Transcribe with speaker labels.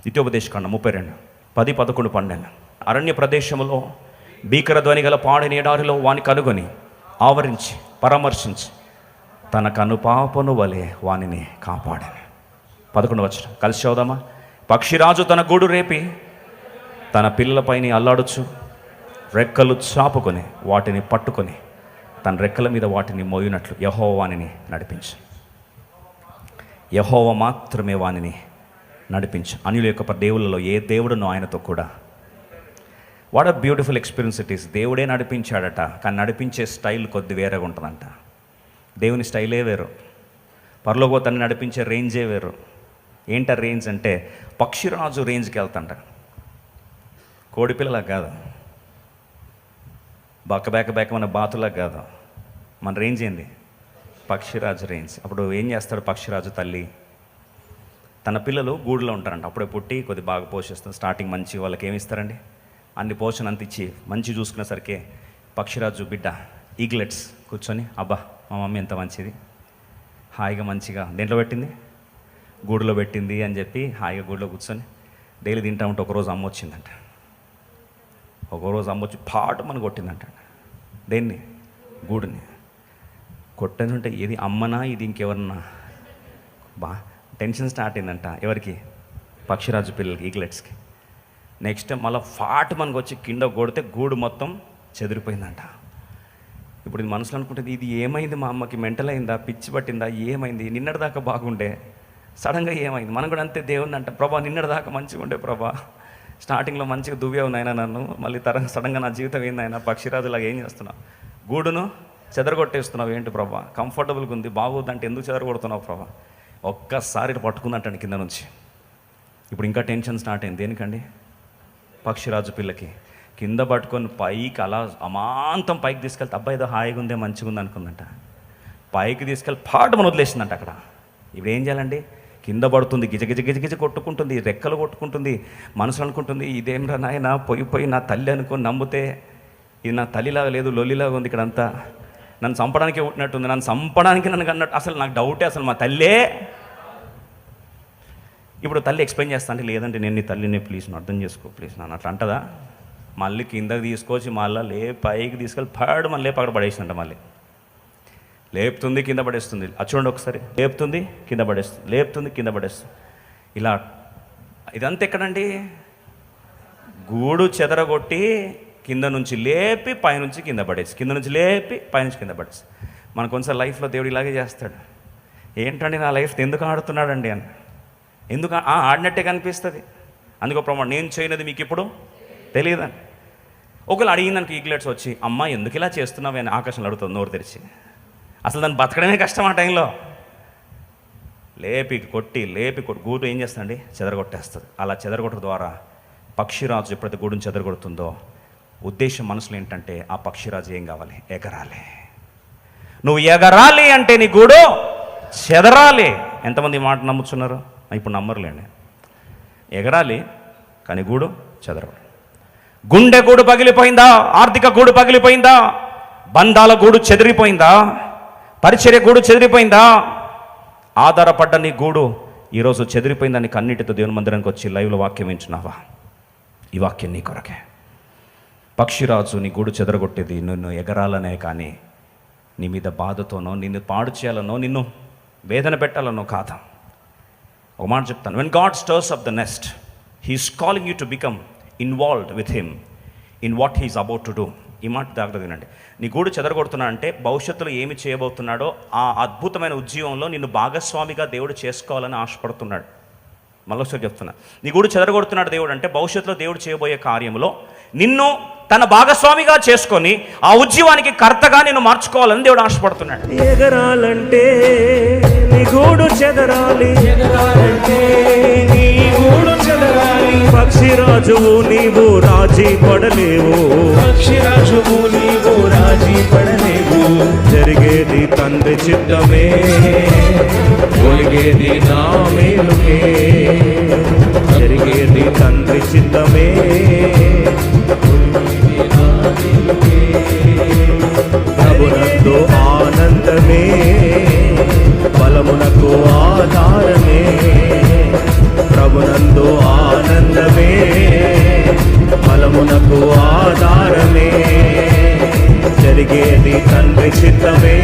Speaker 1: ద్వితీయోపదేశకాండం 32, 10, 11, 12. అరణ్య ప్రదేశములో భీకర ధ్వని గల పాడిన ఎడారిలో వాని కనుగొని ఆవరించి పరామర్శించి తన కనుపాపను వలె వానిని కాపాడని. 11వ వచనం కలిసి చదువుదామా? పక్షిరాజు తన గూడు రేపి తన పిల్లలపైన అల్లాడుచు రెక్కలు చాపుకొని వాటిని పట్టుకొని తన రెక్కల మీద వాటిని మోయినట్లు యెహోవా వానిని నడిపించు. యెహోవా మాత్రమే వానిని నడిపించు. అన్యుల యొక్క దేవుళ్ళలో ఏ దేవుడునో ఆయనతో కూడా. What a beautiful experience it is. దేవుడే నడిపించాడట, కానీ నడిపించే స్టైల్ కొద్ది వేరేగా ఉంటుందంట. దేవుని స్టైలే వేరు, పరలోకతన్ని నడిపించే రేంజే వేరు. ఏంట రేంజ్ అంటే పక్షిరాజు రేంజ్కి వెళ్తాంట, కోడిపిల్లలా కాదు, బేక మన బాతులా కాదు. మన రేంజ్ ఏంది? పక్షిరాజు రేంజ్. అప్పుడు ఏం చేస్తాడు పక్షిరాజు తల్లి? తన పిల్లలు గూడులో ఉంటారంట, అప్పుడే పుట్టి కొద్ది బాగా పోషిస్తుంది. స్టార్టింగ్ మంచి వాళ్ళకి ఏమి ఇస్తారండి? అన్ని పోషణ అంత ఇచ్చి మంచి చూసుకునేసరికి పక్షిరాజు బిడ్డ ఈగ్లెట్స్ కూర్చొని, అబ్బా మా మమ్మీ ఎంత మంచిది, హాయిగా మంచిగా దేంట్లో పెట్టింది, గూడులో పెట్టింది అని చెప్పి హాయిగా గూడులో కూర్చొని డైలీ తింటా ఉంటే ఒకరోజు అమ్మ వచ్చిందంట. ఒకరోజు అమ్మ వచ్చి పాటు మన కొట్టిందంట. దేన్ని? గూడుని. కొట్టనుంటే ఇది అమ్మనా ఇది ఇంకెవరన్నా? టెన్షన్ స్టార్ట్ అయిందంట. ఎవరికి? పక్షిరాజు పిల్లలకి, ఈగ్లెట్స్కి. నెక్స్ట్ టైం మళ్ళీ ఫాట్ మనకు వచ్చి కింద కొడితే గూడు మొత్తం చెదిరిపోయిందంట. ఇప్పుడు ఇది మనసులో అనుకుంటుంది, ఇది ఏమైంది మా అమ్మకి? మెంటల్ అయిందా, పిచ్చి పట్టిందా, ఏమైంది? నిన్నటిదాకా బాగుండే, సడన్గా ఏమైంది? మనం కూడా అంతే. దేవుడిని అంట, ప్రభా నిన్నటిదాకా మంచిగా ఉండే ప్రభా, స్టార్టింగ్లో మంచిగా దువ్యావు నాయన నన్ను, మళ్ళీ సడన్గా నా జీవితం ఏంది ఆయన? పక్షిరాజులాగా ఏం చేస్తున్నావు? గూడును చెదరగొట్టేస్తున్నావు ఏంటి ప్రభా? కంఫర్టబుల్గా ఉంది, బాగోద్దంటే ఎందుకు చెదరగొడుతున్నావు ప్రభా? ఒక్కసారి పట్టుకుందంటండి కింద నుంచి. ఇప్పుడు ఇంకా టెన్షన్ స్టార్ట్ అయింది. దేనికండి? పక్షిరాజు పిల్లకి. కింద పట్టుకొని పైకి అలా అమాంతం పైకి తీసుకెళ్తే, అబ్బాయి ఏదో హాయిగా ఉందే మంచిగా ఉంది అనుకుందంట. పైకి తీసుకెళ్ళి పాటు మనం వదిలేసిందంట అక్కడ. ఇప్పుడు ఏం చేయాలండి? కింద పడుతుంది, గిజ కొట్టుకుంటుంది, రెక్కలు కొట్టుకుంటుంది, మనసు అనుకుంటుంది, ఇదేంరా నాయన పోయి నా తల్లి అనుకొని నమ్మితే ఇది నా తల్లిలాగా లేదు, లొల్లిలాగా ఉంది ఇక్కడంతా, నన్ను చంపడానికే పుట్టినట్టుంది, నన్ను చంపడానికి నన్ను అన్నట్టు. అసలు నాకు డౌటే, అసలు మా తల్లే. ఇప్పుడు తల్లి ఎక్స్ప్లెయిన్ చేస్తా అంటే, లేదంటే నేను నీ తల్లిని, ప్లీజ్ నువ్వు అర్థం చేసుకో ప్లీజ్ నన్ను, అట్లా అంటదా? మళ్ళీ కిందకి తీసుకొచ్చి మళ్ళీ పైకి తీసుకెళ్ళి మళ్ళీ అక్కడ పడేసిందంట. మళ్ళీ లేపుతుంది, కింద పడేస్తుంది. అది చూడండి ఒకసారి, లేపుతుంది, కింద పడేస్తుంది, లేపుతుంది, కింద పడేస్తుంది. ఇలా ఇదంతా ఎక్కడండి? గూడు చెదరగొట్టి కింద నుంచి లేపి పైనుంచి కింద పడేసి, కింద నుంచి లేపి పైనుంచి కింద పడేసి. మన కొంచెం లైఫ్లో దేవుడు ఇలాగే చేస్తాడు. ఏంటండి నా లైఫ్ ఎందుకు ఆడుతున్నాడండి అని, ఎందుకు ఆడినట్టే కనిపిస్తుంది. అందుకో ప్రమాణం, నేను చేయనది మీకు ఇప్పుడు తెలియదని. ఒకళ్ళు అడిగిందానికి ఈగ్లెట్స్ వచ్చి, అమ్మ ఎందుకు ఇలా చేస్తున్నావు అని ఆకాశంలో అడుగుతుంది నోరు తెరిచి. అసలు దాన్ని బతకడమే కష్టం ఆ టైంలో. లేపి కొట్టి గూడు ఏం చేస్తుందండి? చెదరగొట్టేస్తుంది. అలా చెదరగొట్టడం ద్వారా పక్షిరాజు ఎప్పుడైతే గూడుని చెదరగొడుతుందో, ఉద్దేశం మనసులో ఏంటంటే ఆ పక్షిరాజు ఏం కావాలి? ఎగరాలి. నువ్వు ఎగరాలి అంటే నీ గూడు చెదరాలి. ఎంతమంది ఈ మాట నమ్ముతున్నారు? ఇప్పుడు నమ్మరులేండి. ఎగరాలి కానీ గూడు చెదరాలి. గుండె గూడు పగిలిపోయిందా? ఆర్థిక గూడు పగిలిపోయిందా? బంధాల గూడు చెదిరిపోయిందా? పరిచర్య గూడు చెదిరిపోయిందా? ఆధారపడ్డ నీ గూడు ఈరోజు చెదిరిపోయిందని కన్నీటితో దేవుని మందిరానికి వచ్చి లైవ్లో వాక్యం వింటున్నావా? ఈ వాక్యం నీ కొరకే. పక్షిరాజు నీ గూడు చెదరగొట్టేది నిన్ను ఎగరాలనే, కానీ నీ మీద బాధతోనో, నిన్ను పాడు చేయాలనో, నిన్ను వేదన పెట్టాలనో కాదా. ఒక మాట చెప్తాను, when God stirs up the nest, he is calling you to become involved with him in what he is about to do. ఈ మాట జాగ్రత్తగా వినండి. నీ గూడు చెదరగొడుతున్నా అంటే భవిష్యత్తులో ఏమి చేయబోతున్నాడో ఆ అద్భుతమైన ఉద్యమంలో నిన్ను భాగస్వామిగా దేవుడు చేసుకోవాలని ఆశపడుతున్నాడు. మళ్ళొకసారి చెప్తున్నా, నీ గూడు చెదరగొడుతున్నాడు దేవుడు అంటే భవిష్యత్తులో దేవుడు చేయబోయే కార్యంలో నిన్ను తన భాగస్వామిగా చేసుకొని ఆ ఉద్యమానికి కర్తగా నిన్ను మార్చుకోవాలని దేవుడు ఆశపడుతున్నాడు.
Speaker 2: ఎగరాలంటే నీ గూడు చెదరాలి, ఎగరాలంటే నీ గూడు చెదరాలి. పక్షిరాజువు నీవు రాజీ పడలేవు, పక్షిరాజువు నీవు రాజీ పడలేవు. జరిగేది తండ్రి చిత్తమే, ఒలిగేది నా మేలుకే. జరిగేది తండ్రి చిత్తమే, ప్రభునందు ఆనందమే, బలమునకు ఆధారమే. ప్రభునందు ఏది తండ్రి చిత్తమే